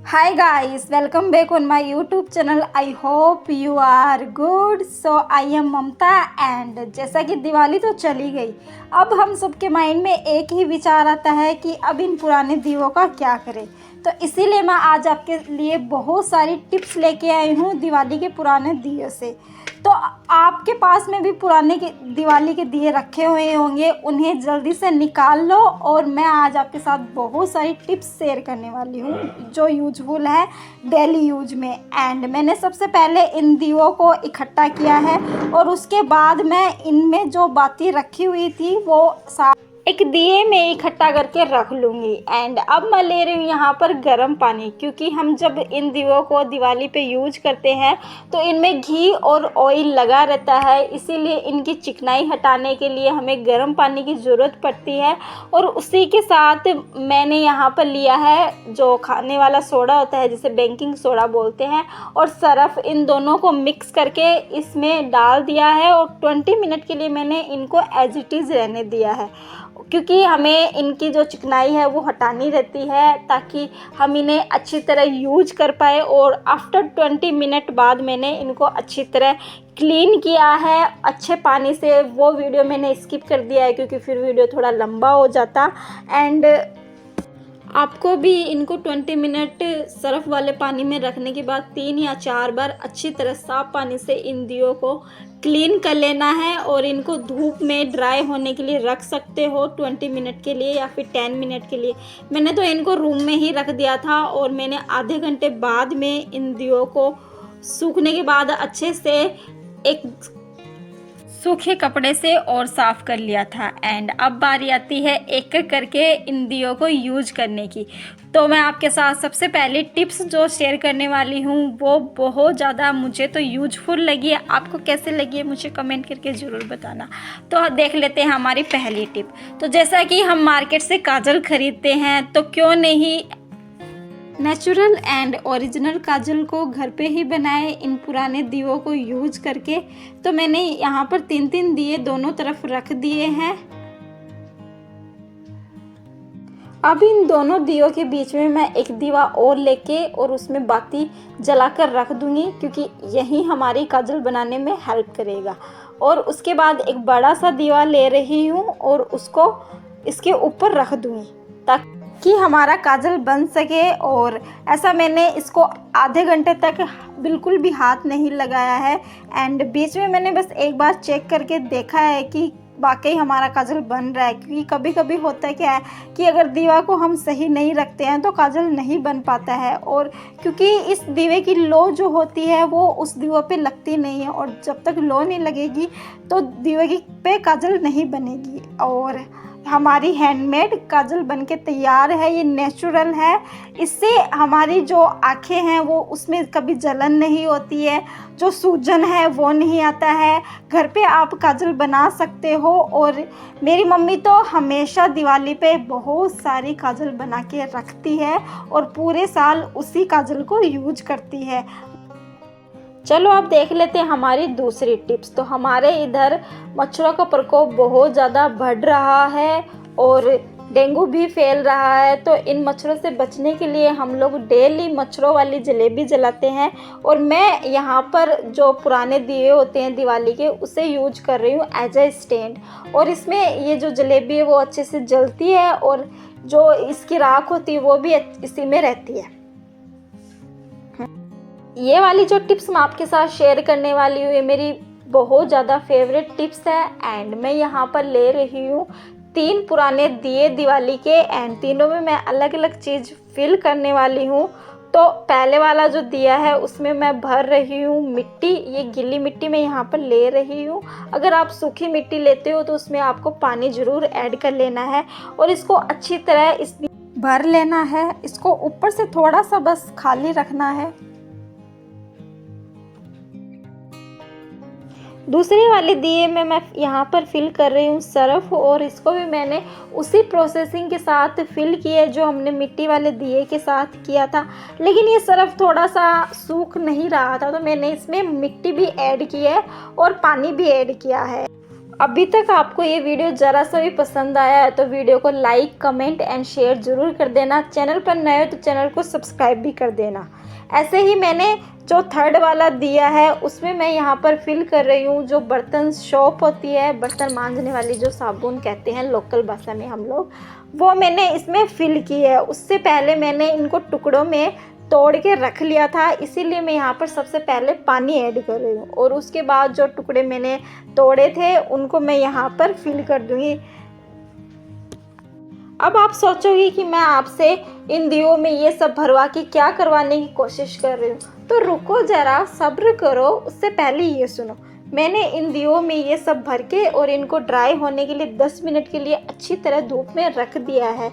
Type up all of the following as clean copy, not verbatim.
Hi guys, welcome back on my YouTube channel. I hope you are good. So I am Mamata and जैसा कि दिवाली तो चली गई, अब हम सबके माइंड में एक ही विचार आता है कि अब इन पुराने दीवों का क्या करें। तो इसीलिए मैं आज आपके लिए बहुत सारी टिप्स लेके आई हूँ दिवाली के पुराने दिए से। तो आपके पास में भी पुराने के दिवाली के दिए रखे हुए होंगे, उन्हें जल्दी से निकाल लो। और मैं आज आपके साथ बहुत सारी टिप्स शेयर करने वाली हूँ जो यूजफुल है डेली यूज में। एंड मैंने सबसे पहले इन दियों को इकट्ठा किया है और उसके बाद मैं इनमें जो बाती रखी हुई थी वो एक दिए में इकट्ठा करके रख लूँगी। एंड अब मैं ले रही हूँ यहाँ पर गर्म पानी, क्योंकि हम जब इन दियों को दिवाली पे यूज करते हैं तो इनमें घी और ऑयल लगा रहता है, इसीलिए इनकी चिकनाई हटाने के लिए हमें गर्म पानी की ज़रूरत पड़ती है। और उसी के साथ मैंने यहाँ पर लिया है जो खाने वाला सोडा होता है, जिसे बेकिंग सोडा बोलते हैं, और सरफ। इन दोनों को मिक्स करके इसमें डाल दिया है और 20 मिनट के लिए मैंने इनको एज इट इज़ रहने दिया है, क्योंकि हमें इनकी जो चिकनाई है वो हटानी रहती है ताकि हम इन्हें अच्छी तरह यूज कर पाए। और आफ्टर 20 मिनट बाद मैंने इनको अच्छी तरह क्लीन किया है अच्छे पानी से। वो वीडियो मैंने स्किप कर दिया है क्योंकि फिर वीडियो थोड़ा लंबा हो जाता। एंड आपको भी इनको 20 मिनट सर्फ वाले पानी में रखने के बाद 3 या 4 बार अच्छी तरह साफ़ पानी से इन दियों को क्लीन कर लेना है। और इनको धूप में ड्राई होने के लिए रख सकते हो 20 मिनट के लिए या फिर 10 मिनट के लिए। मैंने तो इनको रूम में ही रख दिया था और मैंने आधे घंटे बाद में इन दियों को सूखने के बाद अच्छे से एक सूखे कपड़े से और साफ़ कर लिया था। एंड अब बारी आती है एक एक करके इन दियों को यूज करने की। तो मैं आपके साथ सबसे पहले टिप्स जो शेयर करने वाली हूँ वो बहुत ज़्यादा मुझे तो यूजफुल लगी है। आपको कैसे लगी है मुझे कमेंट करके ज़रूर बताना। तो देख लेते हैं हमारी पहली टिप। तो जैसा कि हम मार्केट से काजल खरीदते हैं, तो क्यों नहीं नेचुरल एंड ओरिजिनल काजल को घर पे ही बनाए इन पुराने दियों को यूज करके। तो मैंने यहाँ पर 3-3 दिए दोनों तरफ रख दिए हैं। अब इन दोनों दियों के बीच में मैं एक दीवा और लेके और उसमें बाती जलाकर रख दूंगी, क्योंकि यही हमारी काजल बनाने में हेल्प करेगा। और उसके बाद एक बड़ा सा दीवा ले रही हूँ और उसको इसके ऊपर रख दूंगी ताकि हमारा काजल बन सके। और ऐसा मैंने इसको आधे घंटे तक बिल्कुल भी हाथ नहीं लगाया है। एंड बीच में मैंने बस एक बार चेक करके देखा है कि वाकई हमारा काजल बन रहा है, क्योंकि कभी कभी होता है क्या है कि अगर दीवा को हम सही नहीं रखते हैं तो काजल नहीं बन पाता है। और क्योंकि इस दीवे की लो जो होती है वो उस दीवा पे लगती नहीं है, और जब तक लो नहीं लगेगी तो दीवे की पे काजल नहीं बनेगी। और हमारी हैंडमेड काजल बनके तैयार है, ये नेचुरल है। इससे हमारी जो आँखें हैं वो उसमें कभी जलन नहीं होती है, जो सूजन है वो नहीं आता है। घर पे आप काजल बना सकते हो। और मेरी मम्मी तो हमेशा दिवाली पे बहुत सारी काजल बना के रखती है और पूरे साल उसी काजल को यूज करती है। चलो अब देख लेते हैं हमारी दूसरी टिप्स। तो हमारे इधर मच्छरों का प्रकोप बहुत ज़्यादा बढ़ रहा है और डेंगू भी फैल रहा है। तो इन मच्छरों से बचने के लिए हम लोग डेली मच्छरों वाली जलेबी जलाते हैं। और मैं यहाँ पर जो पुराने दिए होते हैं दिवाली के उसे यूज कर रही हूँ एज ए स्टैंड। और इसमें ये जो जलेबी है वो अच्छे से जलती है और जो इसकी राख होती है वो भी इसी में रहती है। ये वाली जो टिप्स मैं आपके साथ शेयर करने वाली हूँ ये मेरी बहुत ज़्यादा फेवरेट टिप्स है। एंड मैं यहाँ पर ले रही हूँ 3 पुराने दिए दिवाली के। एंड तीनों में मैं अलग अलग चीज़ फिल करने वाली हूँ। तो पहले वाला जो दिया है उसमें मैं भर रही हूँ मिट्टी। ये गीली मिट्टी मैं यहाँ पर ले रही हूँ। अगर आप सूखी मिट्टी लेते हो तो उसमें आपको पानी ज़रूर ऐड कर लेना है और इसको अच्छी तरह भर लेना है। इसको ऊपर से थोड़ा सा बस खाली रखना है। दूसरे वाले दिए में मैं यहाँ पर फिल कर रही हूँ सरफ, और इसको भी मैंने उसी प्रोसेसिंग के साथ फिल किया है जो हमने मिट्टी वाले दिए के साथ किया था। लेकिन ये सरफ थोड़ा सा सूख नहीं रहा था तो मैंने इसमें मिट्टी भी ऐड की है और पानी भी ऐड किया है। अभी तक आपको ये वीडियो ज़रा सा भी पसंद आया है तो वीडियो को लाइक, कमेंट एंड शेयर ज़रूर कर देना। चैनल पर नए हो तो चैनल को सब्सक्राइब भी कर देना। ऐसे ही मैंने जो थर्ड वाला दिया है उसमें मैं यहाँ पर फिल कर रही हूँ जो बर्तन सोप होती है, बर्तन मांजने वाली जो साबुन कहते हैं लोकल भाषा में हम लोग, वो मैंने इसमें फिल की है। उससे पहले मैंने इनको टुकड़ों में तोड़ के रख लिया था, इसीलिए मैं यहाँ पर सबसे पहले पानी ऐड कर रही हूँ और उसके बाद जो टुकड़े मैंने तोड़े थे उनको मैं यहाँ पर फिल कर दूँगी। अब आप सोचोगे कि मैं आपसे इन दियों में ये सब भरवा के क्या करवाने की कोशिश कर रही हूँ, तो रुको ज़रा, सब्र करो। उससे पहले ये सुनो, मैंने इन दियों में ये सब भर के और इनको ड्राई होने के लिए 10 मिनट के लिए अच्छी तरह धूप में रख दिया है।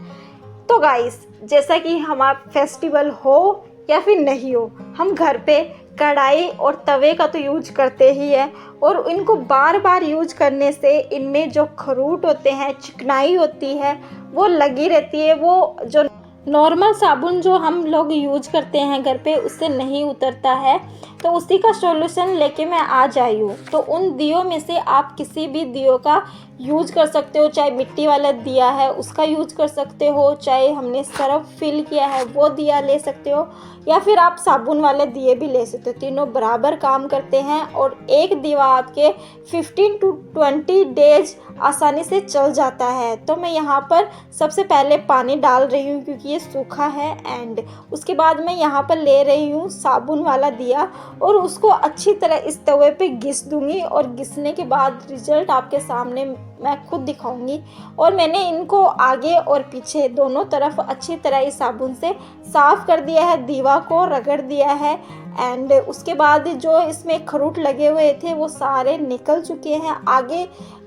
तो गाइस, जैसा कि हमारा फेस्टिवल हो या फिर नहीं हो, हम घर पे कढ़ाई और तवे का तो यूज करते ही है और इनको बार बार यूज करने से इनमें जो खरूट होते हैं, चिकनाई होती है, वो लगी रहती है। वो जो नॉर्मल साबुन जो हम लोग यूज करते हैं घर पे उससे नहीं उतरता है, तो उसी का सॉल्यूशन लेके मैं आज आई हूँ। तो उन दियों में से आप किसी भी दियों का यूज कर सकते हो, चाहे मिट्टी वाला दिया है उसका यूज कर सकते हो, चाहे हमने सर्फ फिल किया है वो दिया ले सकते हो, या फिर आप साबुन वाले दिए भी ले सकते हो। तीनों बराबर काम करते हैं और एक दिवा आपके 15 to 20 डेज आसानी से चल जाता है। तो मैं यहाँ पर सबसे पहले पानी डाल रही हूँ क्योंकि ये सूखा है, एंड उसके बाद मैं यहाँ पर ले रही हूँ साबुन वाला दिया और उसको अच्छी तरह इस तवे पे घिस दूँगी और घिसने के बाद रिजल्ट आपके सामने मैं खुद दिखाऊंगी। और मैंने इनको आगे और पीछे दोनों तरफ अच्छी तरह इस साबुन से साफ़ कर दिया है, दीवा को रगड़ दिया है, एंड उसके बाद जो इसमें खरूट लगे हुए थे वो सारे निकल चुके हैं आगे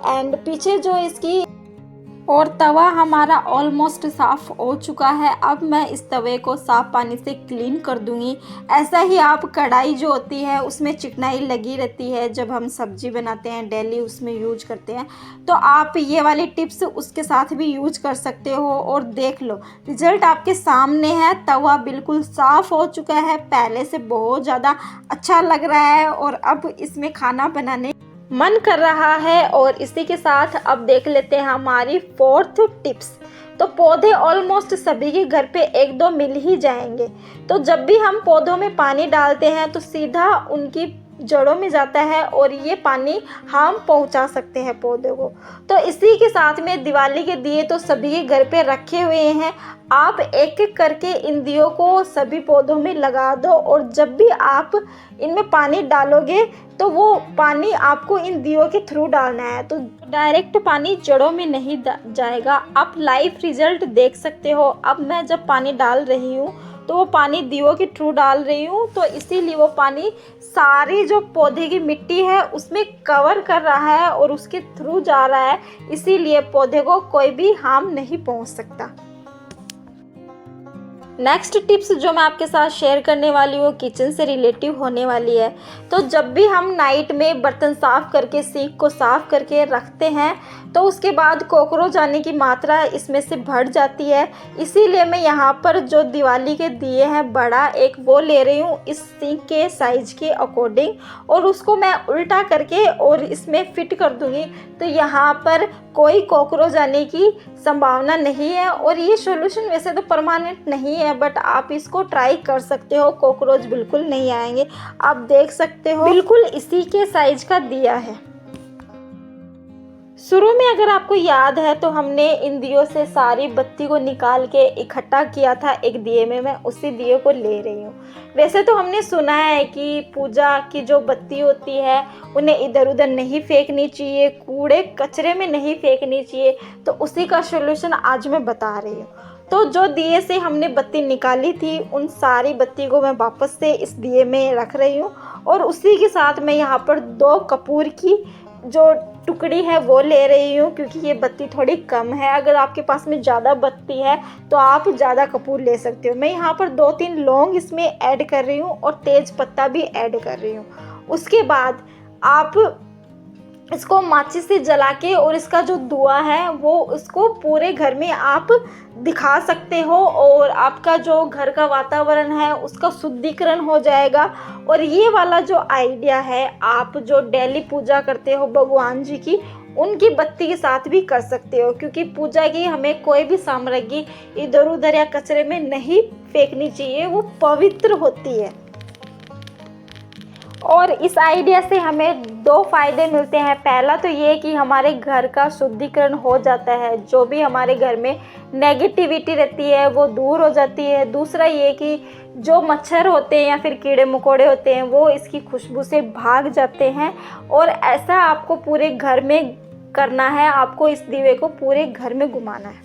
एंड पीछे जो इसकी। और तवा हमारा ऑलमोस्ट साफ़ हो चुका है। अब मैं इस तवे को साफ़ पानी से क्लीन कर दूंगी। ऐसा ही आप कढ़ाई जो होती है उसमें चिकनाई लगी रहती है, जब हम सब्जी बनाते हैं डेली उसमें यूज करते हैं, तो आप ये वाली टिप्स उसके साथ भी यूज कर सकते हो। और देख लो रिजल्ट आपके सामने है, तवा बिल्कुल साफ़ हो चुका है, पहले से बहुत ज़्यादा अच्छा लग रहा है और अब इसमें खाना बनाने मन कर रहा है। और इसी के साथ अब देख लेते हैं हमारी फोर्थ टिप्स। तो पौधे ऑलमोस्ट सभी के घर पे एक दो मिल ही जाएंगे, तो जब भी हम पौधों में पानी डालते हैं तो सीधा उनकी जड़ों में जाता है और ये पानी हम पहुंचा सकते हैं पौधों को। तो इसी के साथ में दिवाली के दिए तो सभी के घर पे रखे हुए हैं, आप एक एक करके इन दियों को सभी पौधों में लगा दो और जब भी आप इनमें पानी डालोगे तो वो पानी आपको इन दियों के थ्रू डालना है, तो डायरेक्ट पानी जड़ों में नहीं जाएगा। आप लाइव रिजल्ट देख सकते हो। अब मैं जब पानी डाल रही हूँ तो वो पानी दियों के थ्रू डाल रही हूँ, तो इसीलिए वो पानी सारी जो पौधे की मिट्टी है उसमें कवर कर रहा है और उसके थ्रू जा रहा है, इसीलिए पौधे को कोई भी हार्म नहीं पहुँच सकता। नेक्स्ट टिप्स जो मैं आपके साथ शेयर करने वाली हूँ किचन से रिलेटिव होने वाली है। तो जब भी हम नाइट में बर्तन साफ़ करके सिंक को साफ़ करके रखते हैं तो उसके बाद कॉकरोच आने की मात्रा इसमें से बढ़ जाती है, इसीलिए मैं यहाँ पर जो दिवाली के दिए हैं बड़ा एक वो ले रही हूँ इस सिंक के साइज के अकॉर्डिंग और उसको मैं उल्टा करके और इसमें फिट कर दूँगी, तो यहाँ पर कोई कॉकरोच आने की संभावना नहीं है। और ये सॉल्यूशन वैसे तो परमानेंट नहीं है, बट आप इसको ट्राई कर सकते हो, कॉकरोच बिल्कुल नहीं आएंगे। आप देख सकते हो बिल्कुल इसी के साइज का दिया है। शुरू में अगर आपको याद है तो हमने इन दियों से सारी बत्ती को निकाल के इकट्ठा किया था एक दिए में, मैं उसी दिए को ले रही हूँ। वैसे तो हमने सुना है कि पूजा की जो बत्ती होती है उन्हें इधर उधर नहीं फेंकनी चाहिए, कूड़े कचरे में नहीं फेंकनी चाहिए, तो उसी का सॉल्यूशन आज मैं बता रही हूँ। तो जो दिए से हमने बत्ती निकाली थी उन सारी बत्ती को मैं वापस से इस दिए में रख रही हूँ और उसी के साथ मैं यहाँ पर 2 कपूर की जो टुकड़ी है वो ले रही हूँ, क्योंकि ये बत्ती थोड़ी कम है। अगर आपके पास में ज़्यादा बत्ती है तो आप ज़्यादा कपूर ले सकते हो। मैं यहाँ पर 2-3 लौंग इसमें ऐड कर रही हूँ और तेज पत्ता भी ऐड कर रही हूँ। उसके बाद आप इसको माचिस से जला के और इसका जो धुआं है वो उसको पूरे घर में आप दिखा सकते हो और आपका जो घर का वातावरण है उसका शुद्धिकरण हो जाएगा। और ये वाला जो आइडिया है, आप जो डेली पूजा करते हो भगवान जी की, उनकी बत्ती के साथ भी कर सकते हो, क्योंकि पूजा की हमें कोई भी सामग्री इधर उधर या कचरे में नहीं फेंकनी चाहिए, वो पवित्र होती है। और इस आइडिया से हमें दो फायदे मिलते हैं। पहला तो ये कि हमारे घर का शुद्धिकरण हो जाता है, जो भी हमारे घर में नेगेटिविटी रहती है वो दूर हो जाती है। दूसरा ये कि जो मच्छर होते हैं या फिर कीड़े मकोड़े होते हैं वो इसकी खुशबू से भाग जाते हैं। और ऐसा आपको पूरे घर में करना है, आपको इस दीवे को पूरे घर में घुमाना है।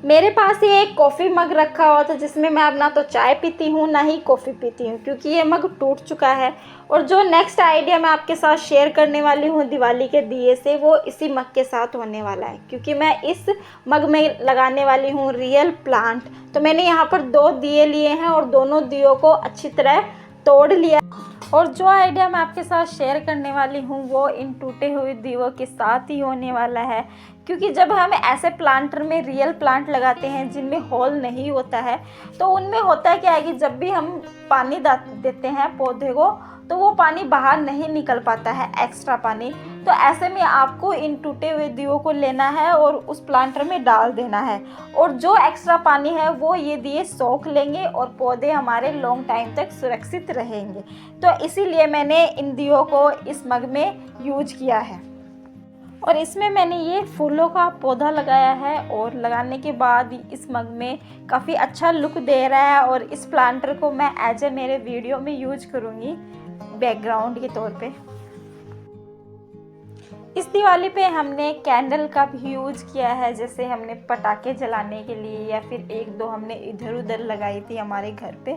मेरे पास ये एक कॉफ़ी मग रखा हुआ था जिसमें मैं अब ना तो चाय पीती हूँ ना ही कॉफ़ी पीती हूँ, क्योंकि ये मग टूट चुका है। और जो नेक्स्ट आइडिया मैं आपके साथ शेयर करने वाली हूँ दिवाली के दिए से, वो इसी मग के साथ होने वाला है, क्योंकि मैं इस मग में लगाने वाली हूँ रियल प्लांट। तो मैंने यहाँ पर 2 दिए लिए हैं और दोनों दियों को अच्छी तरह तोड़ लिया। और जो आइडिया मैं आपके साथ शेयर करने वाली हूँ वो इन टूटे हुए दीवों के साथ ही होने वाला है, क्योंकि जब हम ऐसे प्लांटर में रियल प्लांट लगाते हैं जिनमें होल नहीं होता है, तो उनमें होता है क्या है कि जब भी हम पानी देते हैं पौधे को तो वो पानी बाहर नहीं निकल पाता है, एक्स्ट्रा पानी। तो ऐसे में आपको इन टूटे हुए दीवों को लेना है और उस प्लांटर में डाल देना है, और जो एक्स्ट्रा पानी है वो ये दिए सोख लेंगे और पौधे हमारे लॉन्ग टाइम तक सुरक्षित रहेंगे। तो इसीलिए मैंने इन दियों को इस मग में यूज किया है। और इसमें मैंने ये फूलों का पौधा लगाया है, और लगाने के बाद इस मग में काफ़ी अच्छा लुक दे रहा है। और इस प्लांटर को मैं एज ए मेरे वीडियो में यूज करूँगी बैकग्राउंड के तौर पे। इस दिवाली पे हमने कैंडल का भी यूज किया है, जैसे हमने पटाखे जलाने के लिए या फिर 1-2 हमने इधर उधर लगाई थी हमारे घर पे,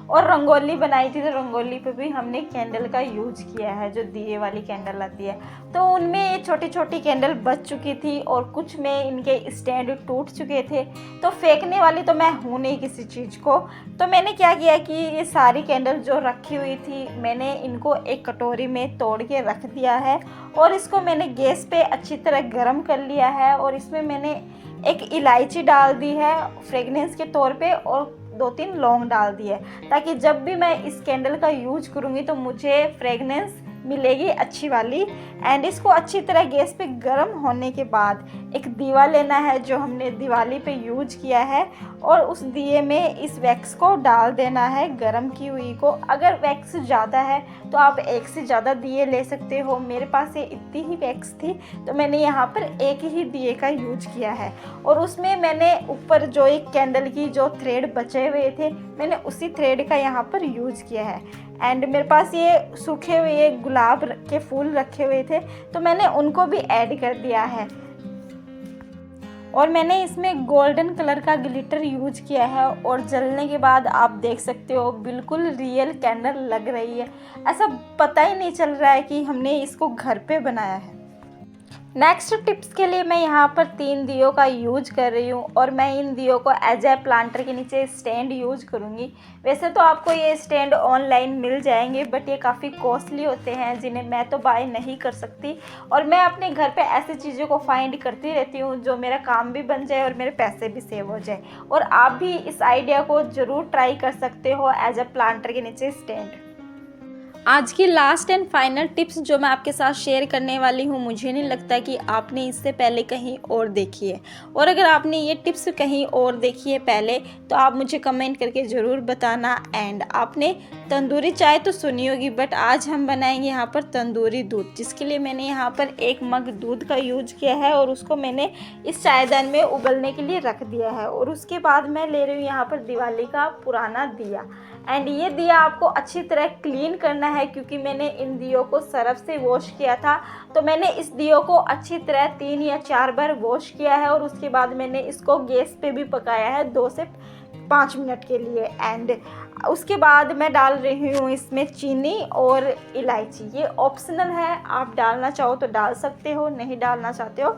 और रंगोली बनाई थी तो रंगोली पे भी हमने कैंडल का यूज किया है, जो दिए वाली कैंडल आती है। तो उनमें ये छोटी छोटी कैंडल बच चुकी थी और कुछ में इनके स्टैंड टूट चुके थे। तो फेंकने वाली तो मैं हूँ नहीं किसी चीज़ को, तो मैंने क्या किया कि ये सारी कैंडल जो रखी हुई थी मैंने इनको एक कटोरी में तोड़ के रख दिया है, और इसको मैंने गैस पे अच्छी तरह गर्म कर लिया है। और इसमें मैंने एक इलायची डाल दी है फ्रेगनेंस के तौर पे, और 2-3 लौंग डाल दी है, ताकि जब भी मैं इस कैंडल का यूज करूँगी तो मुझे फ्रेगनेंस मिलेगी अच्छी वाली। एंड इसको अच्छी तरह गैस पे गर्म होने के बाद एक दीवा लेना है जो हमने दिवाली पे यूज किया है, और उस दिए में इस वैक्स को डाल देना है गर्म की हुई को। अगर वैक्स ज़्यादा है तो आप एक से ज़्यादा दिए ले सकते हो। मेरे पास ये इतनी ही वैक्स थी तो मैंने यहाँ पर एक ही दिए का यूज किया है। और उसमें मैंने ऊपर जो एक कैंडल की जो थ्रेड बचे हुए थे मैंने उसी थ्रेड का यहाँ पर यूज किया है। एंड मेरे पास ये सूखे हुए गुलाब के फूल रखे हुए थे तो मैंने उनको भी ऐड कर दिया है। और मैंने इसमें गोल्डन कलर का ग्लिटर यूज किया है, और जलने के बाद आप देख सकते हो बिल्कुल रियल कैंडल लग रही है। ऐसा पता ही नहीं चल रहा है कि हमने इसको घर पे बनाया है। नेक्स्ट टिप्स के लिए मैं यहाँ पर 3 दियों का यूज कर रही हूँ, और मैं इन दियों को एज ए प्लांटर के नीचे स्टैंड यूज करूँगी। वैसे तो आपको ये स्टैंड ऑनलाइन मिल जाएंगे, बट ये काफ़ी कॉस्टली होते हैं जिन्हें मैं तो बाय नहीं कर सकती। और मैं अपने घर पे ऐसी चीज़ों को फाइंड करती रहती हूँ जो मेरा काम भी बन जाए और मेरे पैसे भी सेव हो जाए। और आप भी इस आइडिया को ज़रूर ट्राई कर सकते हो एज ए प्लांटर के नीचे स्टैंड। आज की लास्ट एंड फाइनल टिप्स जो मैं आपके साथ शेयर करने वाली हूँ, मुझे नहीं लगता कि आपने इससे पहले कहीं और देखी है। और अगर आपने ये टिप्स कहीं और देखी है पहले तो आप मुझे कमेंट करके ज़रूर बताना। एंड आपने तंदूरी चाय तो सुनी होगी, बट आज हम बनाएंगे यहाँ पर तंदूरी दूध, जिसके लिए मैंने यहाँ पर 1 मग दूध का यूज किया है और उसको मैंने इस चायदान में उबलने के लिए रख दिया है। और उसके बाद मैं ले रही हूँ यहाँ पर दिवाली का पुराना दिया। एंड ये दिया आपको अच्छी तरह क्लीन करना है, क्योंकि मैंने इन दियों को सरफ से वॉश किया था। तो मैंने इस दियों को अच्छी तरह 3 या 4 बार वॉश किया है, और उसके बाद मैंने इसको गैस पे भी पकाया है 2 से 5 मिनट के लिए। एंड उसके बाद मैं डाल रही हूँ इसमें चीनी और इलायची। ये ऑप्शनल है, आप डालना चाहो तो डाल सकते हो, नहीं डालना चाहते हो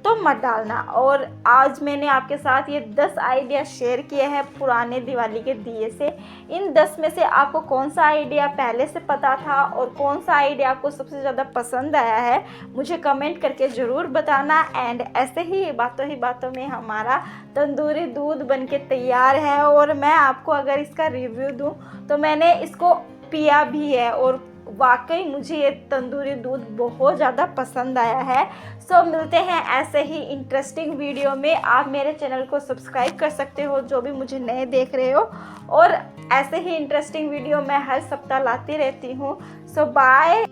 तो मत डालना। और आज मैंने आपके साथ ये 10 आइडिया शेयर किए हैं पुराने दिवाली के दिए से। इन 10 में से आपको कौन सा आइडिया पहले से पता था और कौन सा आइडिया आपको सबसे ज़्यादा पसंद आया है, मुझे कमेंट करके ज़रूर बताना। एंड ऐसे ही बातों में हमारा तंदूरी दूध बनके तैयार है। और मैं आपको अगर इसका रिव्यू दूँ तो मैंने इसको पिया भी है और वाकई मुझे ये तंदूरी दूध बहुत ज़्यादा पसंद आया है। सो मिलते हैं ऐसे ही इंटरेस्टिंग वीडियो में। आप मेरे चैनल को सब्सक्राइब कर सकते हो जो भी मुझे नए देख रहे हो, और ऐसे ही इंटरेस्टिंग वीडियो मैं हर सप्ताह लाती रहती हूँ। सो बाय।